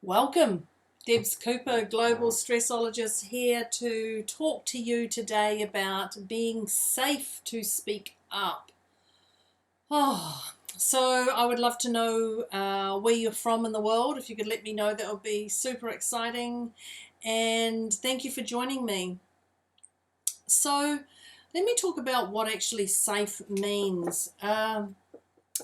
Welcome, Debz Cooper, Global Stressologist, here to talk to you today about being safe to speak up. So I would love to know where you're from in the world. If you could let me know, that would be super exciting. And thank you for joining me. So let me talk about what actually safe means.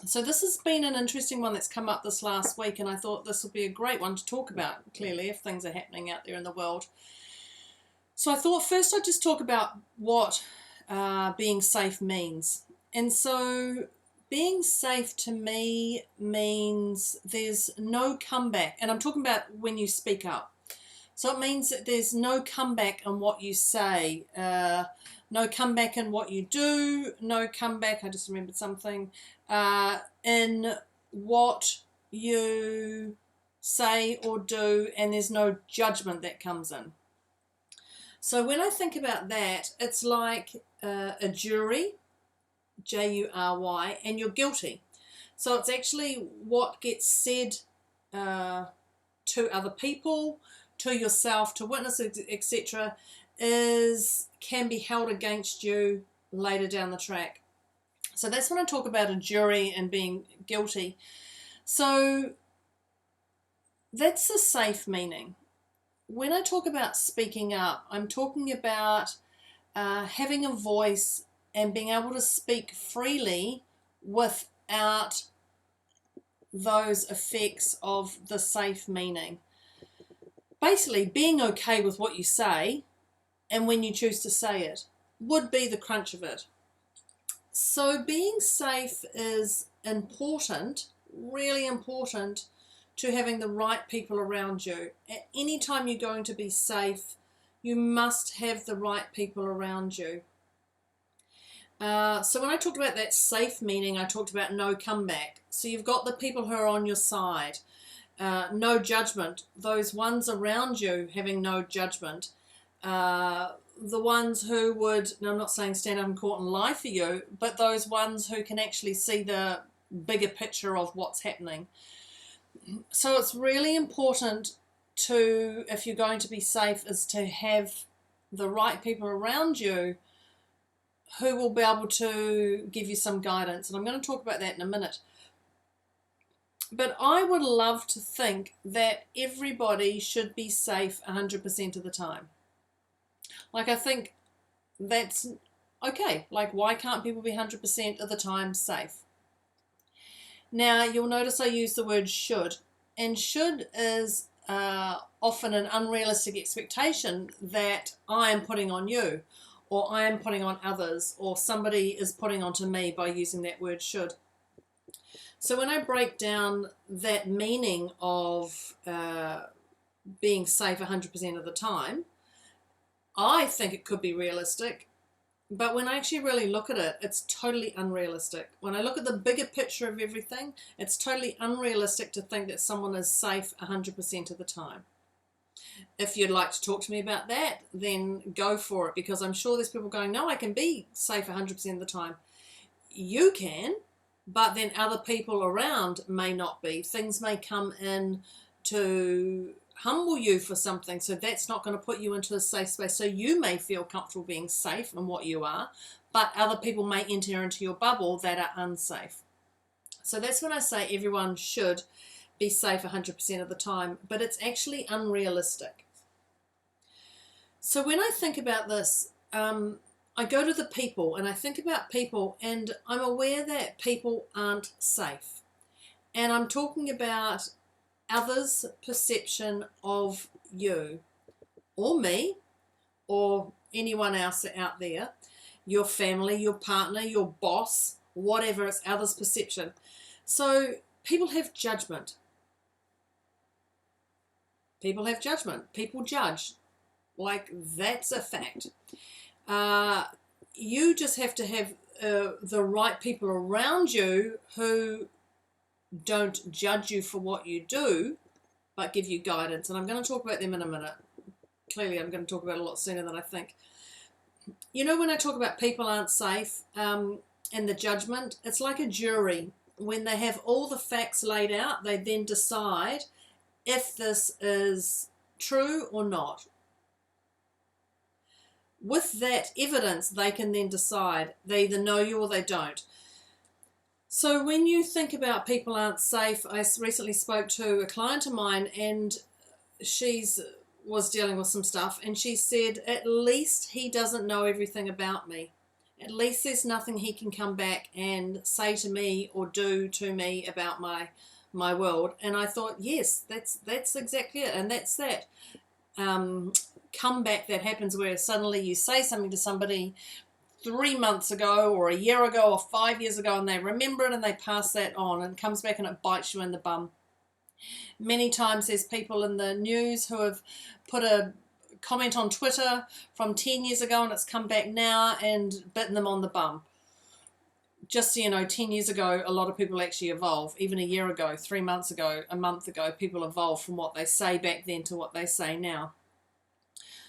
So this has been an interesting one that's come up this last week, and I thought this would be a great one to talk about, clearly, if things are happening out there in the world. So I thought first I'd just talk about what being safe means. And so being safe to me means there's no comeback, and I'm talking about when you speak up. So it means that there's no comeback in what you say, no comeback in what you do, no comeback, I just remembered something, in what you say or do, and there's no judgment that comes in. So when I think about that, it's like a jury, Jury, and you're guilty. So it's actually what gets said to other people, to yourself, to witnesses, etc., can be held against you later down the track. So that's when I talk about a jury and being guilty. So that's the safe meaning. When I talk about speaking up, I'm talking about having a voice and being able to speak freely without those effects of the safe meaning. Basically, being okay with what you say and when you choose to say it would be the crunch of it. So being safe is important, really important, to having the right people around you. At any time you're going to be safe, you must have the right people around you. So when I talked about that safe meaning, I talked about no comeback. So you've got the people who are on your side. No judgment, those ones around you having no judgment, the ones who would, now I'm not saying stand up in court and lie for you, but those ones who can actually see the bigger picture of what's happening. So it's really important to, if you're going to be safe, is to have the right people around you who will be able to give you some guidance, and I'm going to talk about that in a minute. But I would love to think that everybody should be safe 100% of the time. Like, I think that's okay. Like, why can't people be 100% of the time safe? Now, you'll notice I use the word should. And should is often an unrealistic expectation that I am putting on you, or I am putting on others, or somebody is putting onto me by using that word should. So when I break down that meaning of being safe 100% of the time, I think it could be realistic, but when I actually really look at it, it's totally unrealistic. When I look at the bigger picture of everything, it's totally unrealistic to think that someone is safe 100% of the time. If you'd like to talk to me about that, then go for it, because I'm sure there's people going, no, I can be safe 100% of the time. You can, but then other people around may not be. Things may come in to humble you for something, so that's not going to put you into a safe space. So you may feel comfortable being safe in what you are, but other people may enter into your bubble that are unsafe. So that's when I say everyone should be safe 100% of the time, but it's actually unrealistic. So when I think about this, I go to the people and I think about people, and I'm aware that people aren't safe. And I'm talking about others' perception of you, or me, or anyone else out there, your family, your partner, your boss, whatever, it's others' perception. So people have judgment. People have judgment. People judge. Like, that's a fact. You just have to have the right people around you who don't judge you for what you do, but give you guidance. And I'm going to talk about them in a minute. Clearly, I'm going to talk about it a lot sooner than I think. You know, when I talk about people aren't safe and the judgment, it's like a jury. When they have all the facts laid out, they then decide if this is true or not. With that evidence, they can then decide. They either know you or they don't. So when you think about people aren't safe, I recently spoke to a client of mine, and she's was dealing with some stuff, and she said, at least he doesn't know everything about me. At least there's nothing he can come back and say to me or do to me about my world. And I thought, yes, that's exactly it. And that's that comeback that happens where suddenly you say something to somebody 3 months ago or a year ago or 5 years ago, and they remember it and they pass that on, and it comes back and it bites you in the bum. Many times there's people in the news who have put a comment on Twitter from 10 years ago and it's come back now and bitten them on the bum. Just so you know, 10 years ago, a lot of people actually evolve. Even a year ago, 3 months ago, a month ago, people evolve from what they say back then to what they say now.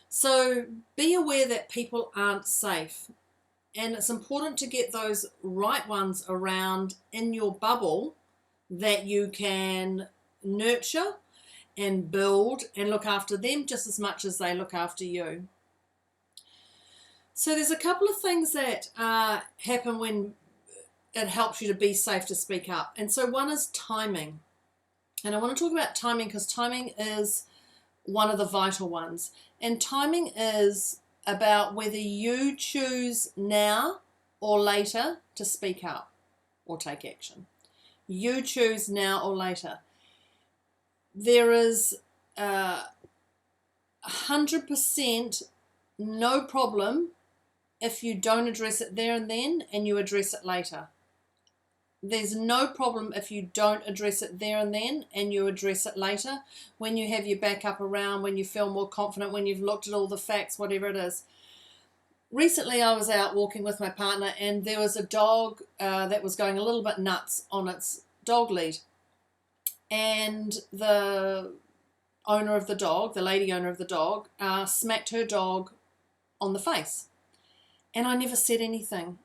So be aware that people aren't safe. And it's important to get those right ones around in your bubble that you can nurture and build and look after them just as much as they look after you. So there's a couple of things that happen when it helps you to be safe to speak up. And so one is timing. And I want to talk about timing because timing is one of the vital ones. And timing is about whether you choose now or later to speak up or take action. You choose now or later. There is 100% no problem if you don't address it there and then and you address it later. There's no problem if you don't address it there and then and you address it later, when you have your backup around, when you feel more confident, when you've looked at all the facts, whatever it is. Recently I was out walking with my partner, and there was a dog that was going a little bit nuts on its dog lead. And the owner of the dog, the lady owner of the dog, smacked her dog on the face. And I never said anything.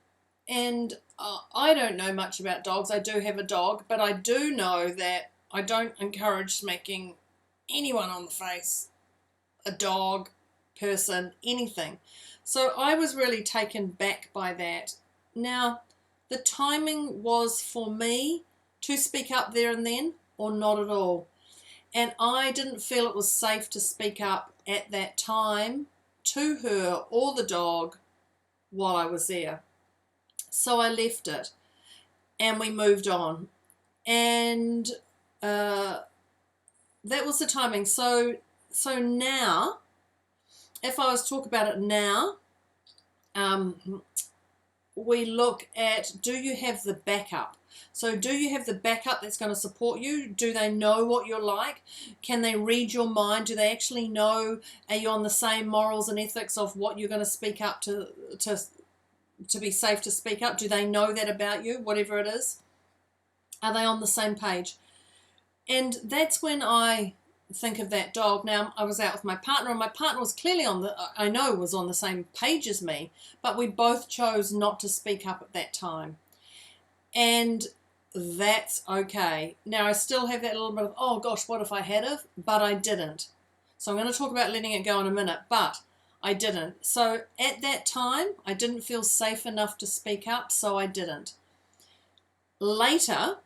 And I don't know much about dogs. I do have a dog, but I do know that I don't encourage smacking anyone on the face, a dog, person, anything. So I was really taken back by that. Now, the timing was for me to speak up there and then or not at all. And I didn't feel it was safe to speak up at that time to her or the dog while I was there. So I left it and we moved on. And that was the timing. So now, if I was to talk about it now, we look at, do you have the backup? So do you have the backup that's going to support you? Do they know what you're like? Can they read your mind? Do they actually know, are you on the same morals and ethics of what you're going to speak up to be safe to speak up? Do they know that about you, whatever it is? Are they on the same page? And that's when I think of that dog. Now, I was out with my partner, and my partner was clearly was on the same page as me, but we both chose not to speak up at that time. And that's okay. Now, I still have that little bit of, oh gosh, what if I had have? But I didn't. So I'm going to talk about letting it go in a minute, but I didn't. So at that time, I didn't feel safe enough to speak up, so I didn't. Later,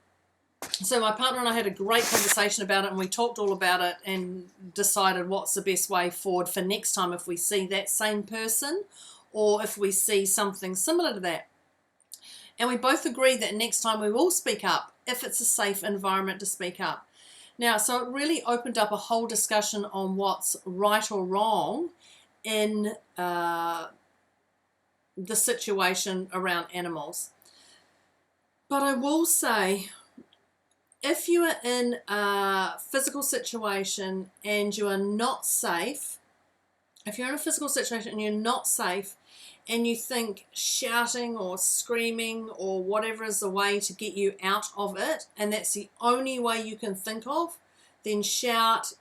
so my partner and I had a great conversation about it, and we talked all about it and decided what's the best way forward for next time if we see that same person or if we see something similar to that. And we both agreed that next time we will speak up if it's a safe environment to speak up. Now, so it really opened up a whole discussion on what's right or wrong in the situation around animals. But I will say, if you are in a physical situation and you are not safe, if you're in a physical situation and you're not safe, and you think shouting or screaming or whatever is the way to get you out of it, and that's the only way you can think of, then shout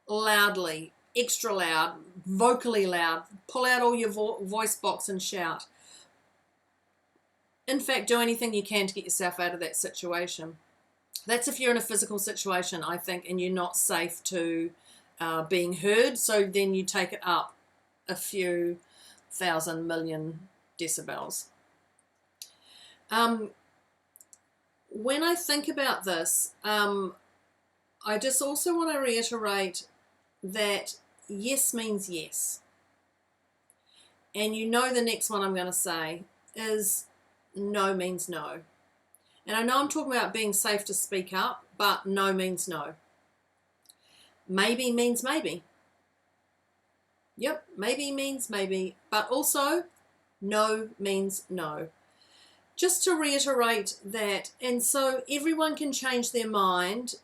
loudly, extra loud, vocally loud. Pull out all your voice box and shout. In fact, do anything you can to get yourself out of that situation. That's if you're in a physical situation, I think, and you're not safe to being heard. So then you take it up a few thousand million decibels. When I think about this, I just also want to reiterate that yes means yes. And you know the next one I'm going to say is no means no. And I know I'm talking about being safe to speak up, but no means no. Maybe means maybe. Yep, maybe means maybe, but also no means no. Just to reiterate that, and so everyone can change their mind,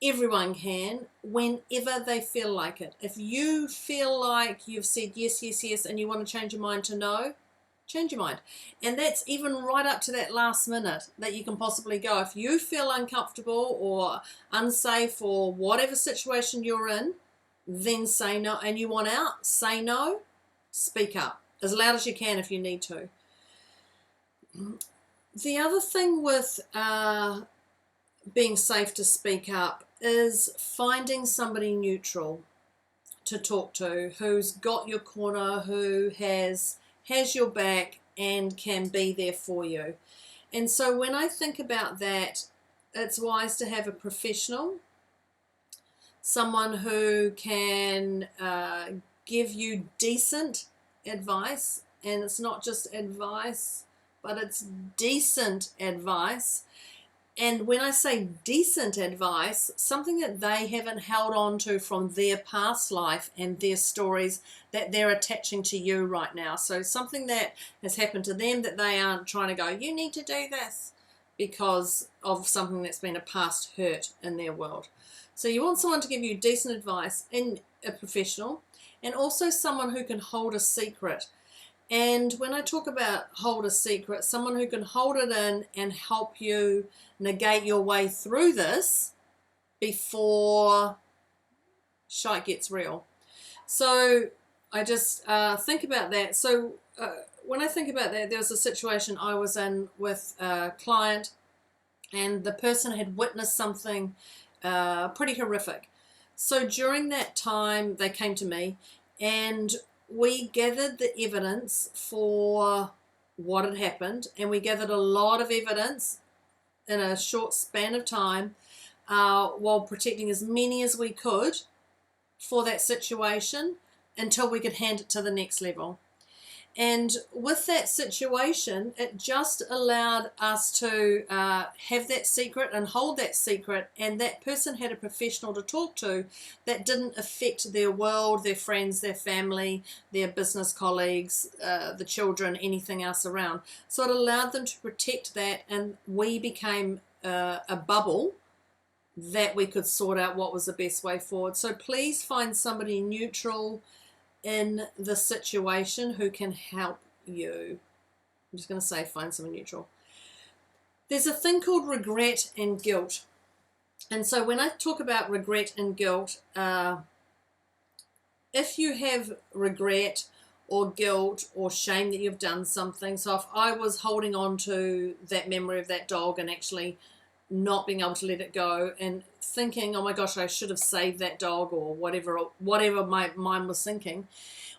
everyone can, whenever they feel like it. If you feel like you've said yes, yes, yes, and you want to change your mind to no, change your mind. And that's even right up to that last minute that you can possibly go. If you feel uncomfortable or unsafe or whatever situation you're in, then say no. And you want out, say no, speak up as loud as you can if you need to. The other thing with being safe to speak up is finding somebody neutral to talk to, who's got your corner, who has your back and can be there for you. And so when I think about that, it's wise to have a professional, someone who can give you decent advice, and it's not just advice, but it's decent advice. And when I say decent advice, something that they haven't held on to from their past life and their stories that they're attaching to you right now. So something that has happened to them that they aren't trying to go, you need to do this, because of something that's been a past hurt in their world. So you want someone to give you decent advice, and a professional, and also someone who can hold a secret. And when I talk about hold a secret, someone who can hold it in and help you negate your way through this before shite gets real. So I just think about that. So when I think about that, there was a situation I was in with a client, and the person had witnessed something pretty horrific. So during that time, they came to me, and we gathered the evidence for what had happened, and we gathered a lot of evidence in a short span of time while protecting as many as we could for that situation until we could hand it to the next level. And with that situation, it just allowed us to have that secret and hold that secret, and that person had a professional to talk to that didn't affect their world, their friends, their family, their business colleagues, the children, anything else around. So it allowed them to protect that, and we became a bubble that we could sort out what was the best way forward. So please find somebody neutral in the situation who can help you. I'm just going to say find someone neutral. There's a thing called regret and guilt. And so when I talk about regret and guilt, if you have regret or guilt or shame that you've done something, so if I was holding on to that memory of that dog and actually not being able to let it go and thinking, oh my gosh, I should have saved that dog, or whatever my mind was thinking.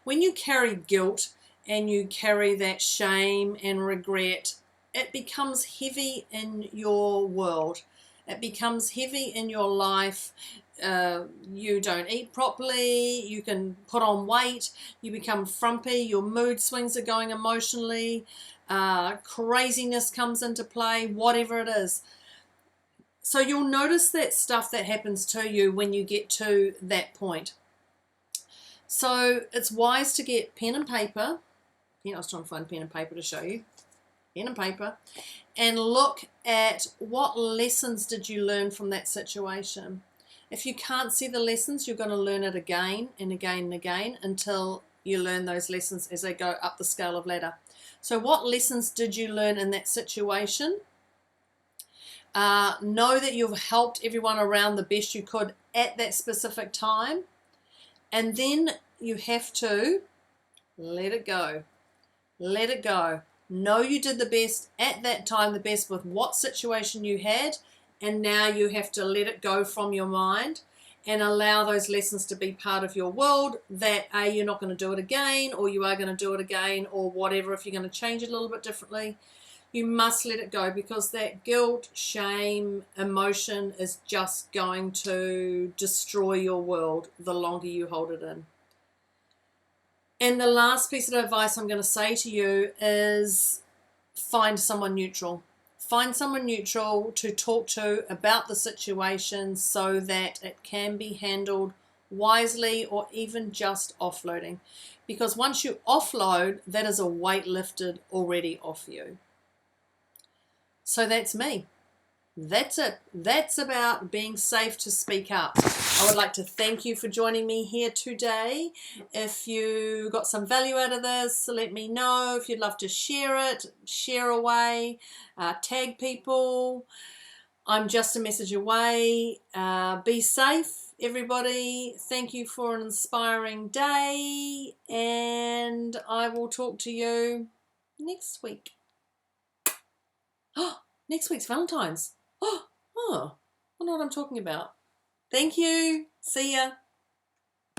When you carry guilt and you carry that shame and regret, it becomes heavy in your world. It becomes heavy in your life. You don't eat properly, you can put on weight, you become frumpy, your mood swings are going emotionally, craziness comes into play, whatever it is. So you'll notice that stuff that happens to you when you get to that point. So it's wise to get pen and paper. I was trying to find pen and paper to show you. Pen and paper. And look at what lessons did you learn from that situation. If you can't see the lessons, you're going to learn it again and again and again until you learn those lessons as they go up the scale of ladder. So what lessons did you learn in that situation? Know that you've helped everyone around the best you could at that specific time, and then you have to let it go. Let it go. Know you did the best at that time, the best with what situation you had, and now you have to let it go from your mind and allow those lessons to be part of your world, that you're not going to do it again, or you are going to do it again, or whatever. If you're going to change it a little bit differently, you must let it go, because that guilt, shame, emotion is just going to destroy your world the longer you hold it in. And the last piece of advice I'm going to say to you is find someone neutral. Find someone neutral to talk to about the situation so that it can be handled wisely, or even just offloading. Because once you offload, that is a weight lifted already off you. So that's me. That's it. That's about being safe to speak up. I would like to thank you for joining me here today. If you got some value out of this, let me know. If you'd love to share it, share away, tag people. I'm just a message away. Be safe, everybody. Thank you for an inspiring day, and I will talk to you next week. Oh, next week's Valentine's. Oh, I know what I'm talking about. Thank you. See ya.